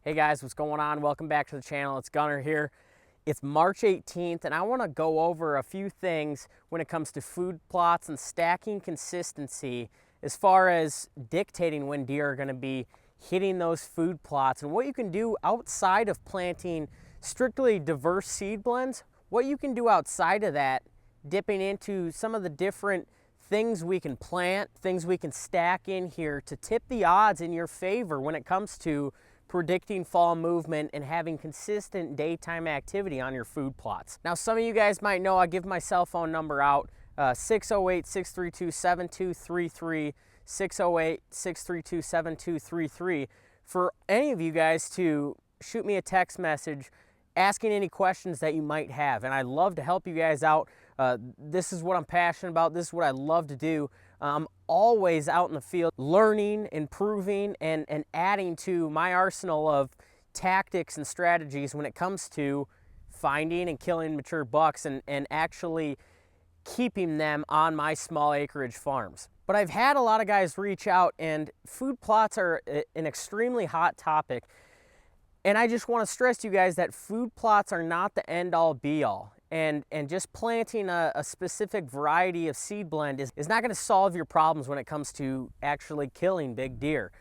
Hey guys, what's going on? Welcome back to the channel. It's Gunner here. It's March 18th and I want to go over a few things when it comes to food plots and stacking consistency as far as dictating when deer are going to be hitting those food plots and what you can do outside of planting strictly diverse seed blends, what you can do outside of that, dipping into some of the different things we can plant, things we can stack in here to tip the odds in your favor when it comes to predicting fall movement and having consistent daytime activity on your food plots. Now, some of you guys might know I give my cell phone number out, 608-632-7233, 608-632-7233, for any of you guys to shoot me a text message asking any questions that you might have. And I love to help you guys out. This is what I'm passionate about. This is what I love to do. I'm always out in the field learning, improving, and adding to my arsenal of tactics and strategies when it comes to finding and killing mature bucks and actually keeping them on my small acreage farms. But I've had a lot of guys reach out, and food plots are an extremely hot topic. And I just want to stress to you guys that food plots are not the end-all be-all. And just planting a specific variety of seed blend is not going to solve your problems when it comes to actually killing big deer.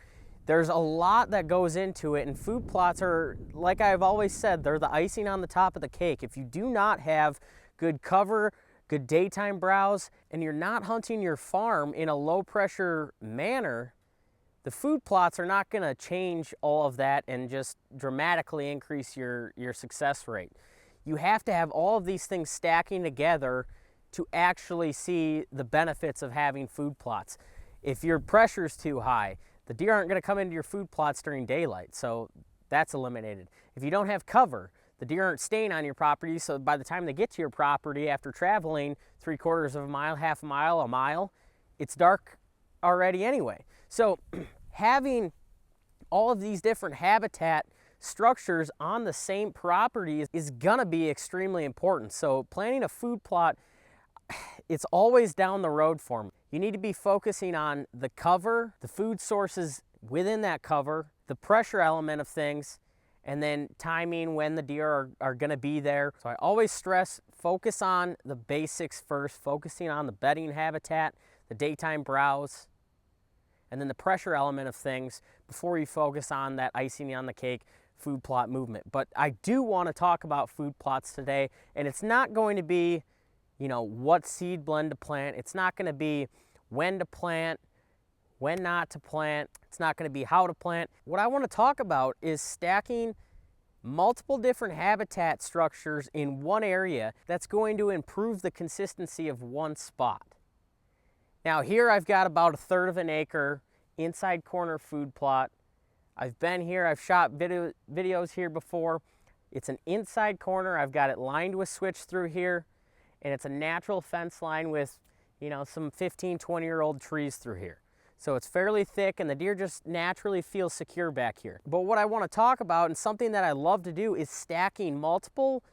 There's a lot that goes into it, and food plots are, like I've always said, they're the icing on the top of the cake. If you do not have good cover, good daytime browse, and you're not hunting your farm in a low-pressure manner, the food plots are not going to change all of that and just dramatically increase your success rate. You have to have all of these things stacking together to actually see the benefits of having food plots. If your pressure is too high, the deer aren't going to come into your food plots during daylight, so that's eliminated. If you don't have cover, the deer aren't staying on your property, so by the time they get to your property after traveling 3/4 of a mile, half a mile, it's dark already anyway. So having all of these different habitat structures on the same property is gonna be extremely important. So planting a food plot, it's always down the road for me. You need to be focusing on the cover, the food sources within that cover, the pressure element of things, and then timing when the deer are gonna be there. So I always stress, focus on the basics first, focusing on the bedding habitat, the daytime browse, and then the pressure element of things before you focus on that icing on the cake food plot movement. But I do want to talk about food plots today, and it's not going to be, what seed blend to plant. It's not going to be when to plant, when not to plant. It's not going to be how to plant. What I want to talk about is stacking multiple different habitat structures in one area that's going to improve the consistency of one spot. Now here I've got about 1/3 of an acre inside corner food plot. I've been here, I've shot videos here before. It's an inside corner. I've got it lined with switch through here, and it's a natural fence line with, some 15, 20-year-old trees through here. So it's fairly thick, and the deer just naturally feel secure back here. But what I want to talk about, and something that I love to do, is stacking multiple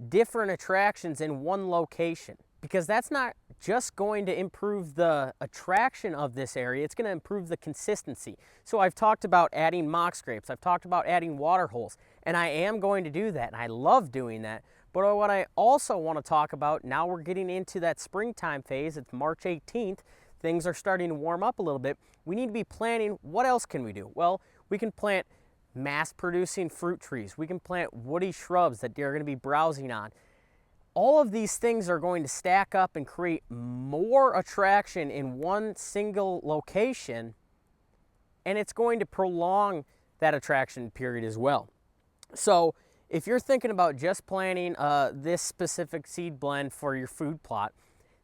different attractions in one location. Because that's not just going to improve the attraction of this area, it's going to improve the consistency. So I've talked about adding mock scrapes, I've talked about adding water holes, and I am going to do that, and I love doing that. But what I also want to talk about, now we're getting into that springtime phase, it's March 18th, things are starting to warm up a little bit. We need to be planning, what else can we do? Well, we can plant mass-producing fruit trees, we can plant woody shrubs that deer are going to be browsing on. All of these things are going to stack up and create more attraction in one single location, and it's going to prolong that attraction period as well. So if you're thinking about just planting this specific seed blend for your food plot,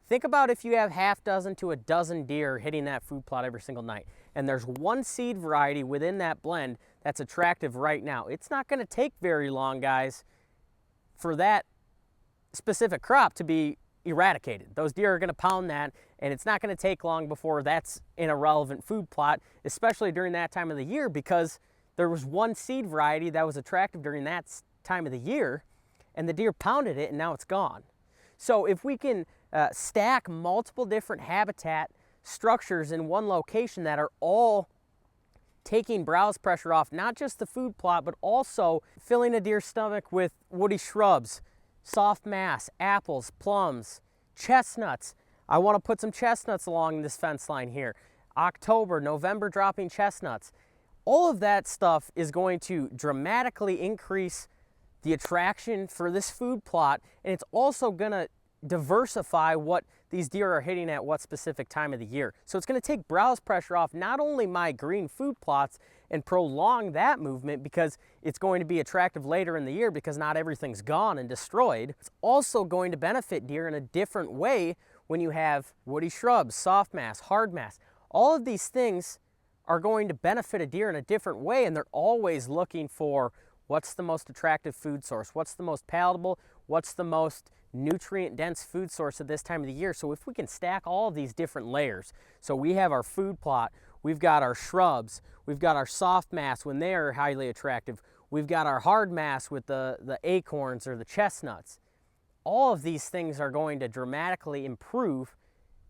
think about if you have half dozen to a dozen deer hitting that food plot every single night, and there's one seed variety within that blend that's attractive right now. It's not going to take very long, guys, for that specific crop to be eradicated. Those deer are going to pound that, and it's not going to take long before that's an irrelevant food plot, especially during that time of the year, because there was one seed variety that was attractive during that time of the year, and the deer pounded it, and now it's gone. So if we can stack multiple different habitat structures in one location that are all taking browse pressure off not just the food plot, but also filling a deer's stomach with woody shrubs, soft mass, apples, plums, chestnuts. I want to put some chestnuts along this fence line here. October, November dropping chestnuts. All of that stuff is going to dramatically increase the attraction for this food plot, and it's also going to diversify what these deer are hitting at what specific time of the year. So it's going to take browse pressure off not only my green food plots and prolong that movement because it's going to be attractive later in the year because not everything's gone and destroyed. It's also going to benefit deer in a different way when you have woody shrubs, soft mass, hard mass. All of these things are going to benefit a deer in a different way, and they're always looking for what's the most attractive food source, what's the most palatable, what's the most nutrient-dense food source at this time of the year. So if we can stack all of these different layers, so we have our food plot, we've got our shrubs, we've got our soft mass when they are highly attractive, we've got our hard mass with the acorns or the chestnuts. All of these things are going to dramatically improve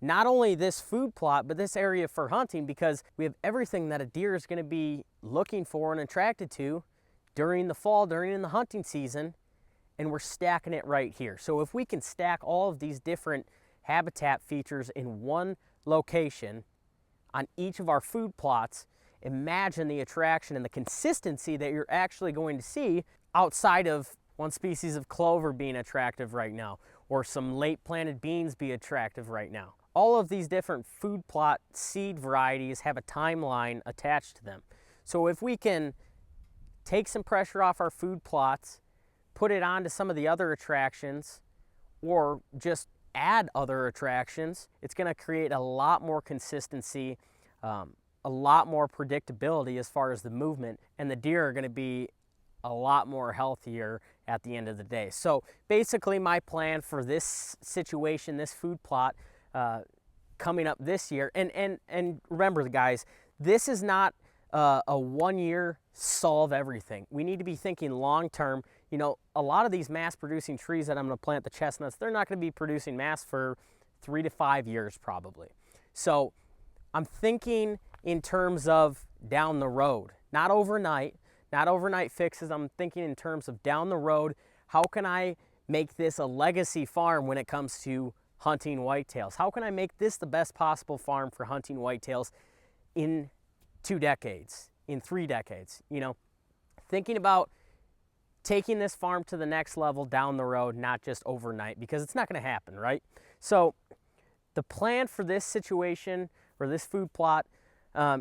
not only this food plot, but this area for hunting, because we have everything that a deer is going to be looking for and attracted to during the fall, during the hunting season, and we're stacking it right here. So if we can stack all of these different habitat features in one location on each of our food plots, imagine the attraction and the consistency that you're actually going to see outside of one species of clover being attractive right now, or some late planted beans be attractive right now. All of these different food plot seed varieties have a timeline attached to them. So if we can take some pressure off our food plots, put it onto some of the other attractions, or just add other attractions, it's going to create a lot more consistency, a lot more predictability as far as the movement, and the deer are going to be a lot more healthier at the end of the day. So basically my plan for this situation, this food plot coming up this year, and remember guys, this is not a 1 year solve everything. We need to be thinking long term. You know, a lot of these mass producing trees that I'm going to plant, the chestnuts, they're not going to be producing mass for 3 to 5 years probably. So I'm thinking in terms of down the road, not overnight fixes. I'm thinking in terms of down the road, how can I make this a legacy farm when it comes to hunting whitetails? How can I make this the best possible farm for hunting whitetails in 2 decades, in 3 decades? You know, thinking about taking this farm to the next level down the road, not just overnight, because it's not going to happen, right? So the plan for this situation, or this food plot,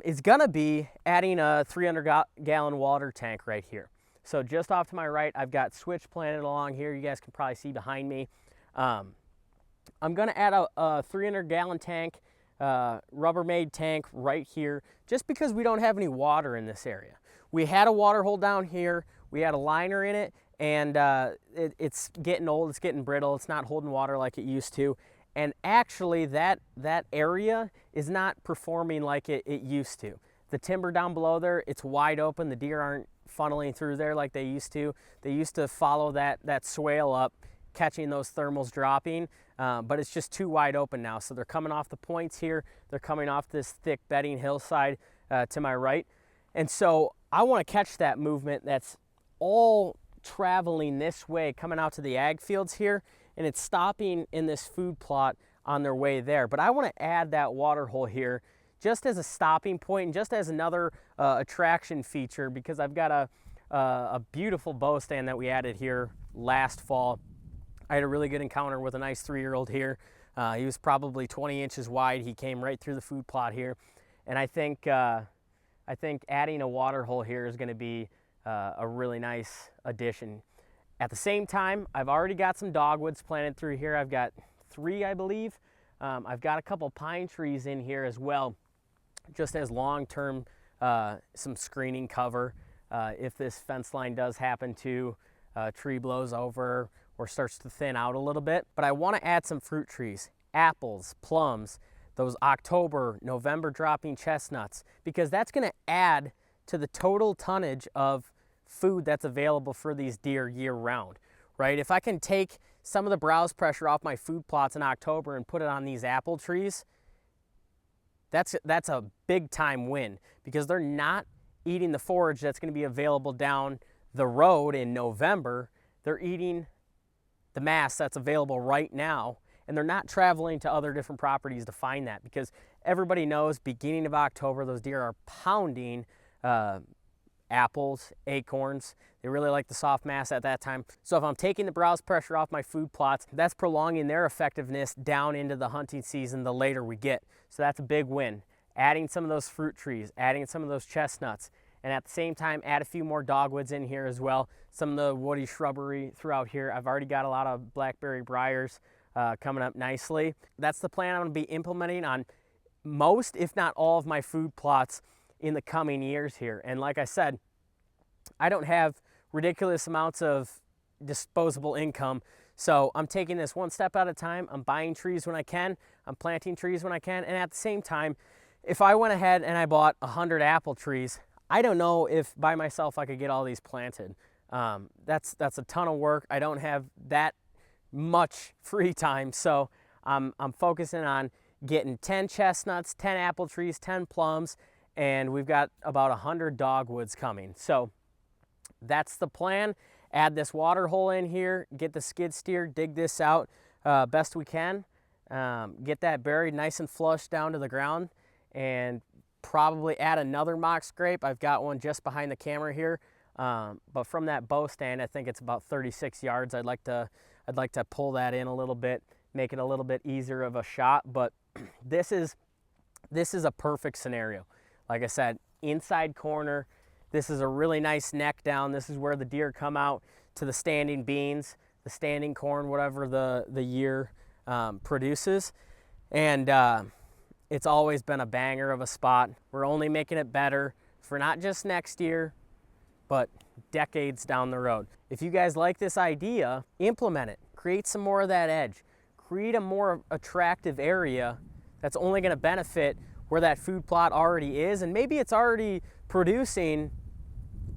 is going to be adding a 300-gallon water tank right here. So just off to my right, I've got switch planted along here. You guys can probably see behind me. I'm going to add a 300-gallon tank, Rubbermaid tank right here, just because we don't have any water in this area. We had a water hole down here, we had a liner in it, and it's getting old, it's getting brittle, it's not holding water like it used to. And actually that area is not performing like it used to. The timber down below there, it's wide open, the deer aren't funneling through there like they used to. They used to follow that swale up, catching those thermals dropping, but it's just too wide open now. So they're coming off the points here, they're coming off this thick bedding hillside to my right. And so I want to catch that movement that's all traveling this way, coming out to the ag fields here, and it's stopping in this food plot on their way there. But I want to add that water hole here just as a stopping point and just as another attraction feature, because I've got a beautiful bow stand that we added here last fall. I had a really good encounter with a nice 3-year-old here. He was probably 20 inches wide. He came right through the food plot here. And I think adding a water hole here is going to be a really nice addition. At the same time, I've already got some dogwoods planted through here. I've got 3, I believe. I've got a couple pine trees in here as well, just as long-term some screening cover if this fence line does happen to tree blows over or starts to thin out a little bit. But I want to add some fruit trees, apples, plums, those October, November dropping chestnuts, because that's going to add to the total tonnage of food that's available for these deer year round, right? If I can take some of the browse pressure off my food plots in October and put it on these apple trees, that's a big time win, because they're not eating the forage that's going to be available down the road in November. They're eating the mass that's available right now, and they're not traveling to other different properties to find that, because everybody knows beginning of October those deer are pounding apples, acorns. They really like the soft mass at that time. So if I'm taking the browse pressure off my food plots, that's prolonging their effectiveness down into the hunting season the later we get. So that's a big win. Adding some of those fruit trees, adding some of those chestnuts, and at the same time add a few more dogwoods in here as well. Some of the woody shrubbery throughout here. I've already got a lot of blackberry briars coming up nicely. That's the plan I'm going to be implementing on most, if not all, of my food plots in the coming years here. And like I said, I don't have ridiculous amounts of disposable income, so I'm taking this one step at a time. I'm buying trees when I can, I'm planting trees when I can, and at the same time, if I went ahead and I bought 100 apple trees, I don't know if by myself I could get all these planted. That's a ton of work. I don't have that much free time, so I'm focusing on getting 10 chestnuts, 10 apple trees, 10 plums, and we've got about 100 dogwoods coming. So that's the plan. Add this water hole in here, get the skid steer, dig this out best we can, get that buried nice and flush down to the ground, and probably add another mock scrape. I've got one just behind the camera here, but from that bow stand, I think it's about 36 yards. I'd like to pull that in a little bit, make it a little bit easier of a shot. But this is a perfect scenario. Like I said, inside corner. This is a really nice neck down. This is where the deer come out to the standing beans, the standing corn, whatever the year produces. And it's always been a banger of a spot. We're only making it better for not just next year, but decades down the road. If you guys like this idea, implement it. Create some more of that edge. Create a more attractive area that's only going to benefit where that food plot already is, and maybe it's already producing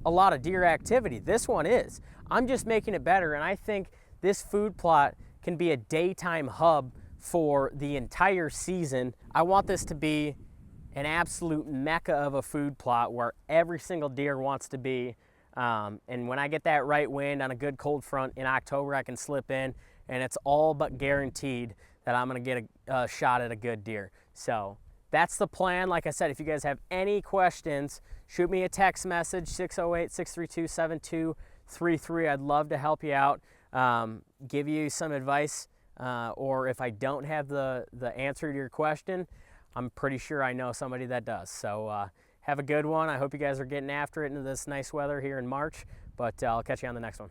a lot of deer activity. This one is. I'm just making it better, and I think this food plot can be a daytime hub for the entire season. I want this to be an absolute mecca of a food plot where every single deer wants to be. And when I get that right wind on a good cold front in October, I can slip in, and it's all but guaranteed that I'm going to get a shot at a good deer. So that's the plan. Like I said, if you guys have any questions, shoot me a text message, 608-632-7233. I'd love to help you out, give you some advice, or if I don't have the answer to your question, I'm pretty sure I know somebody that does. So have a good one. I hope you guys are getting after it into this nice weather here in March, but I'll catch you on the next one.